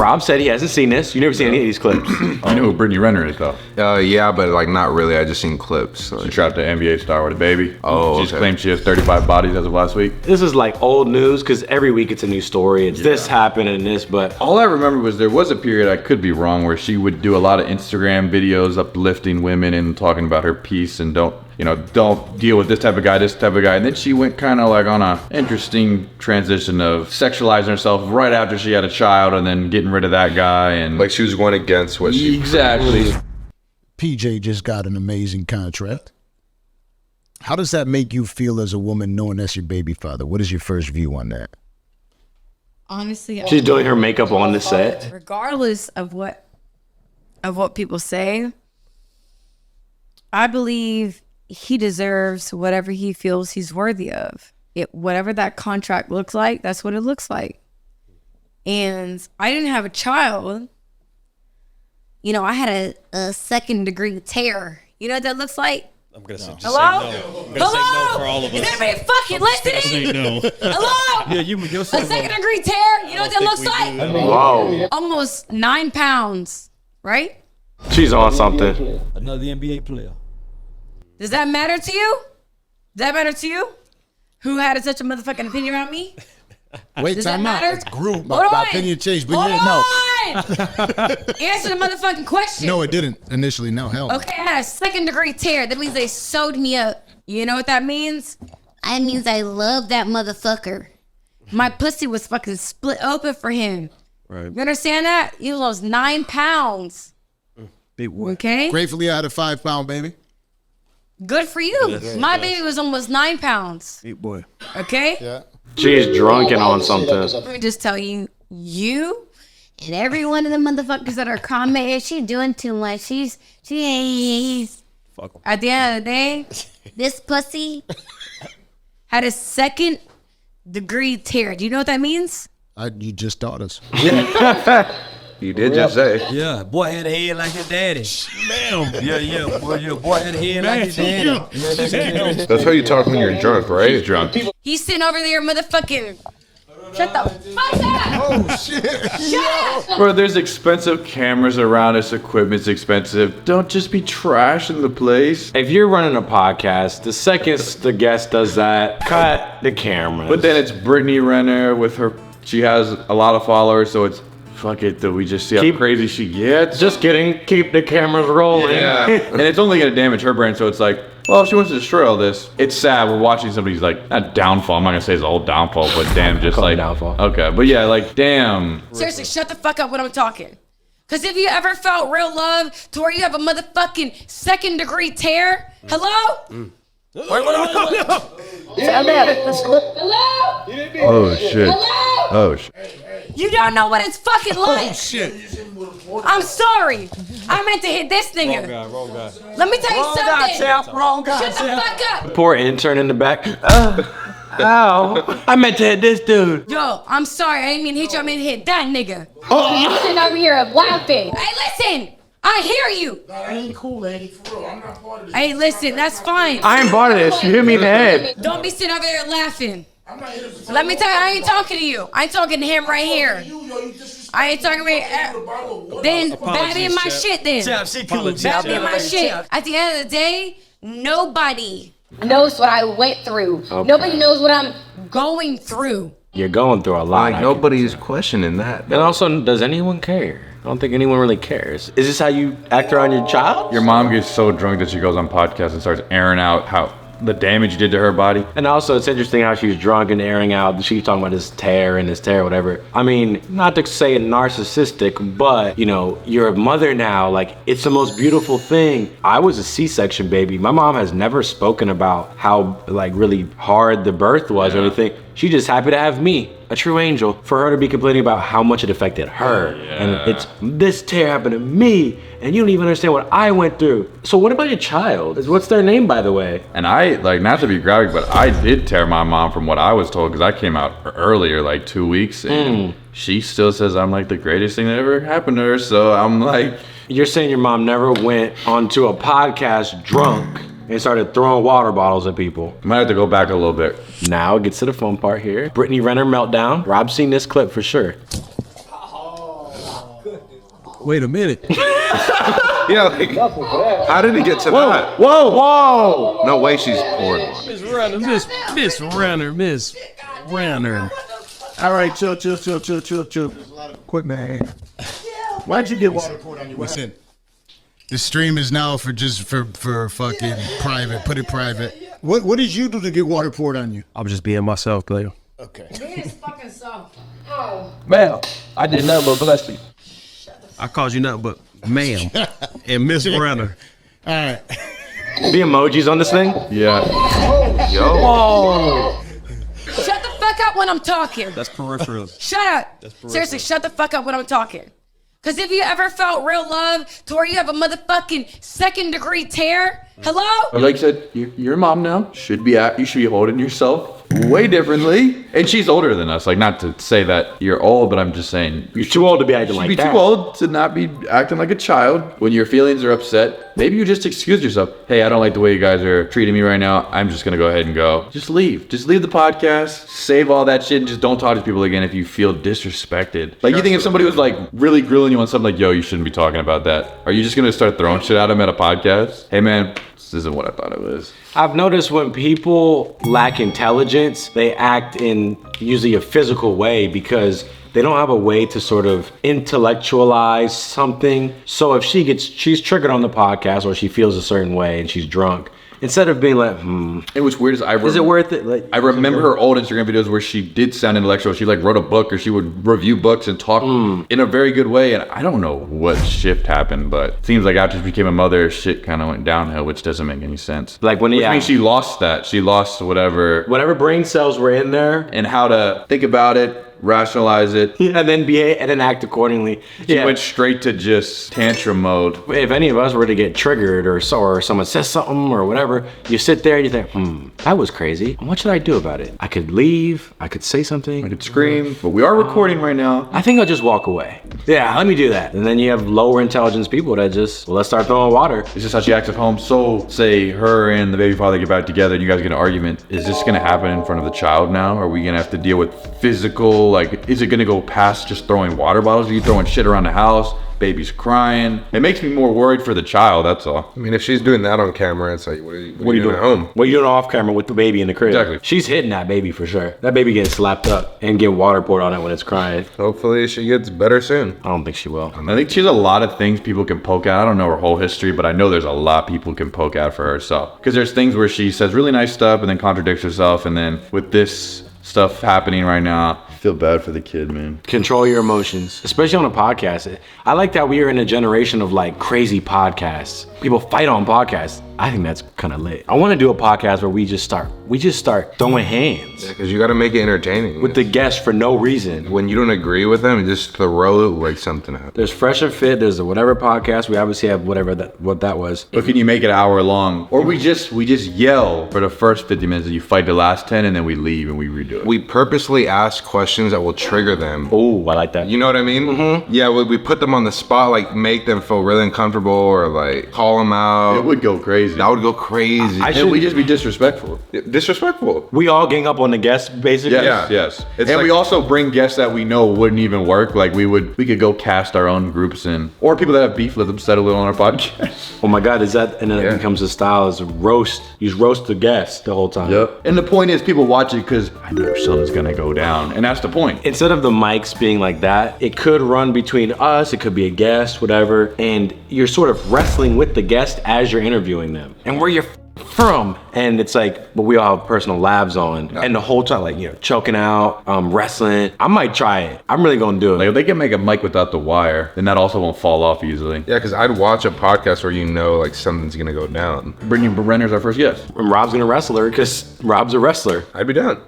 Rob said he hasn't seen this. You never seen any of these clips. You know who Brittany Renner is, though? Yeah, but like not really. I just seen clips. So. She trapped the NBA star with a baby. Oh, She just claimed she has 35 bodies as of last week. This is like old news because every week it's a new story. It's this happened and this, but All I remember was there was a period, I could be wrong, where she would do a lot of Instagram videos uplifting women and talking about her peace and don't deal with this type of guy. And then she went kind of like on a interesting transition of sexualizing herself right after she had a child and then getting rid of that guy. And Like she was going against what she... Exactly. PJ just got an amazing contract. How does that make you feel as a woman knowing that's your baby father? What is your first view on that? Honestly, she's doing her makeup on the set. regardless of what people say, I believe he deserves whatever he feels he's worthy of. Whatever that contract looks like, that's what it looks like. And I didn't have a child. You know, I had a second-degree tear. You know what that looks like? I'm gonna say, just Hello? say no. I'm gonna say no for all of us. Is everybody fucking listening? Say no. Hello? Yeah, A second-degree tear. You know what that looks like? Whoa. Almost 9 pounds, right? She's on something. Another NBA player. Does that matter to you? Does that matter to you? Who had such a motherfucking opinion about me? Wait, Does that time out. matter? It's grew. Hold My on. opinion changed, but Hold yeah, no. on! Answer the motherfucking question. No, it didn't initially. No, hell. no. Okay, I had a second-degree tear. That means they sewed me up. You know what that means? That means I love that motherfucker. My pussy was fucking split open for him. Right. You understand that? He lost 9 pounds. Big boy. Okay? Gratefully, I had a 5-pound baby. Good for you. My baby was almost 9 pounds. Big boy. Okay? Yeah. She's drunk and on something. Let me just tell you, you and every one of the motherfuckers that are commenting, she's doing too much. She's Fuck 'em. at the end of the day, this pussy had a second-degree tear. Do you know what that means? You just taught us. You did just say. Yeah, boy had a head like his daddy. Ma'am. Yeah. Boy had a head like his daddy. That's how you talk when you're drunk, right? She's drunk. He's sitting over there, motherfucking. Shut the fuck up! Oh, shit. Shut up! Bro, there's expensive cameras around us. Equipment's expensive. Don't just be trashing the place. If you're running a podcast, the second the guest does that, cut the camera. But then it's Brittany Renner with her. She has a lot of followers, so it's fuck it. Do we just see how crazy she gets? Just kidding. Keep the cameras rolling. Yeah. And it's only gonna damage her brand. So it's like, well, if she wants to destroy all this, it's sad. We're watching somebody's like not downfall. I'm not gonna say it's a whole downfall, but damn, just Call it like downfall. Okay, but yeah, like damn. Seriously, shut the fuck up when I'm talking. Cause if you ever felt real love to where you have a motherfucking second-degree tear, hello? Wait. Hello? Oh shit. Hello? Oh shit. You don't know what it's fucking like. Oh, shit. I'm sorry. I meant to hit this nigga. Wrong guy. Let me tell you something. Wrong guy. Shut the fuck up. Poor intern in the back. Ow. I meant to hit this dude. Yo, I'm sorry. I didn't mean to hit you. I meant to hit that nigga. You sitting over here laughing. Hey, listen. I hear you. That ain't cool, lady. For real. I'm not part of this. Hey, listen. That's fine. I ain't part of this. You hit me in the head. Don't be sitting over there laughing. I'm not here to Let me tell you, I ain't talking to you. I ain't talking to him right here. I ain't talking about then that be my shit then. She cool. That be my shit. At the end of the day, nobody knows what I went through. Okay. Nobody knows what I'm going through. You're going through a lot. Like nobody's questioning that. And also, does anyone care? I don't think anyone really cares. Is this how you act around your child? Your mom gets so drunk that she goes on podcasts and starts airing out how the damage you did to her body. And also, it's interesting how she's drunk and airing out. She's talking about this tear, whatever. I mean, not to say narcissistic, but, you know, you're a mother now. Like, it's the most beautiful thing. I was a C-section baby. My mom has never spoken about how, like, really hard the birth was or anything. She's just happy to have me, a true angel, for her to be complaining about how much it affected her. And it's, this tear happened to me, and you don't even understand what I went through. So what about your child? What's their name, by the way? And I, like, not to be graphic, but I did tear my mom from what I was told, because I came out earlier, like 2 weeks, and she still says I'm like the greatest thing that ever happened to her. So I'm like, You're saying your mom never went onto a podcast drunk and started throwing water bottles at people. I might have to go back a little bit. Now it gets to the fun part here. Brittany Renner meltdown. Rob's seen this clip for sure. Wait a minute. Yeah, like, how did it get to that? Whoa! No way she's poured one. Miss Renner, Miss Renner. All right, chill. Quick, man. Why'd you get water poured on you? Listen, the stream is now for fucking private. Put it private. What did you do to get water poured on you? I'm just being myself, Cleo. Okay. Ma'am, I did nothing but bless you. I called you nothing but ma'am and Miss Renner. All right. The emojis on this thing? Yeah. Whoa! Shut the fuck up when I'm talking. That's peripheral. Shut up. Seriously, shut the fuck up when I'm talking. Because if you ever felt real love to where you have a motherfucking second-degree tear, hello? Like I said, you're a mom now. You should be holding yourself way differently. And she's older than us. Like, not to say that you're old, but I'm just saying You're too old to be acting you'd like be that. too old to not be acting like a child. When your feelings are upset, maybe you just excuse yourself. Hey, I don't like the way you guys are treating me right now. I'm just gonna go ahead and go. Just leave. Just leave the podcast. Save all that shit and just don't talk to people again if you feel disrespected. Like, you think if somebody was like really grilling you on something like, yo, you shouldn't be talking about that, are you just gonna start throwing shit at them at a podcast? Hey man, this isn't what I thought it was. I've noticed when people lack intelligence, they act in usually a physical way because they don't have a way to sort of intellectualize something. So if she's triggered on the podcast or she feels a certain way and she's drunk, instead of being like, And what's weird is is it worth it? Like, I remember her old Instagram videos where she did sound intellectual. She like wrote a book or she would review books and talk in a very good way. And I don't know what shift happened, but it seems like after she became a mother, shit kind of went downhill, which doesn't make any sense. Like when Which means she lost that. She lost whatever whatever brain cells were in there, and how to think about it, rationalize it. and then behave and then act accordingly. She went straight to just tantrum mode. If any of us were to get triggered or someone says something or whatever, you sit there and you think, that was crazy. What should I do about it? I could leave. I could say something. I could scream, but we are recording right now. I think I'll just walk away. Yeah, let me do that. And then you have lower intelligence people that just, let's start throwing water. This is how she acts at home. So say her and the baby father get back together and you guys get in an argument. Is this gonna happen in front of the child now? Are we gonna have to deal with physical, like, is it gonna go past just throwing water bottles? Are you throwing shit around the house? Baby's crying. It makes me more worried for the child, that's all. I mean, if she's doing that on camera, it's like, what are you doing at home? What are you doing off camera with the baby in the crib? Exactly. She's hitting that baby for sure. That baby getting slapped up and getting water poured on it when it's crying. Hopefully she gets better soon. I don't think she will. I think she has a lot of things people can poke at. I don't know her whole history, but I know there's a lot people can poke at for herself. Because there's things where she says really nice stuff and then contradicts herself. And then with this stuff happening right now, I feel bad for the kid, man. Control your emotions, especially on a podcast. I like that we are in a generation of like crazy podcasts. People fight on podcasts. I think that's kind of lit. I want to do a podcast where we just start throwing hands Because you got to make it entertaining. with the guests for no reason. When you don't agree with them, you just throw like something out. There's Fresh and Fit. There's the whatever podcast. We obviously have what that was. But can you make it an hour long? Or we just yell for the first 50 minutes and you fight the last 10 and then we leave and we redo it. We purposely ask questions that will trigger them. Oh, I like that. You know what I mean? Mm-hmm. Yeah, we put them on the spot, like make them feel really uncomfortable or like call them out. It would go crazy. That would go crazy. And we just be disrespectful. Disrespectful. We all gang up on the guests, basically. Yes, Yeah. yes. It's And like- we also bring guests that we know wouldn't even work. Like we could go cast our own groups in, or people that have beef, let them settle it on our podcast. Oh my God, is that? And then Yeah. it becomes a style as a roast. You just roast the guests the whole time. Yep. And the point is, people watch it because I know something's gonna go down, and that's the point. Instead of the mics being like that, it could run between us, it could be a guest, whatever, and you're sort of wrestling with the guest as you're interviewing them. And where you're from, and it's like, but we all have personal labs on, and the whole time, like, choking out, wrestling. I might try it. I'm really gonna do it. Like if they can make a mic without the wire, then that also won't fall off easily. Yeah, because I'd watch a podcast where like something's gonna go down. Brittany Renner's our first guest. And Rob's gonna wrestle her because Rob's a wrestler. I'd be down.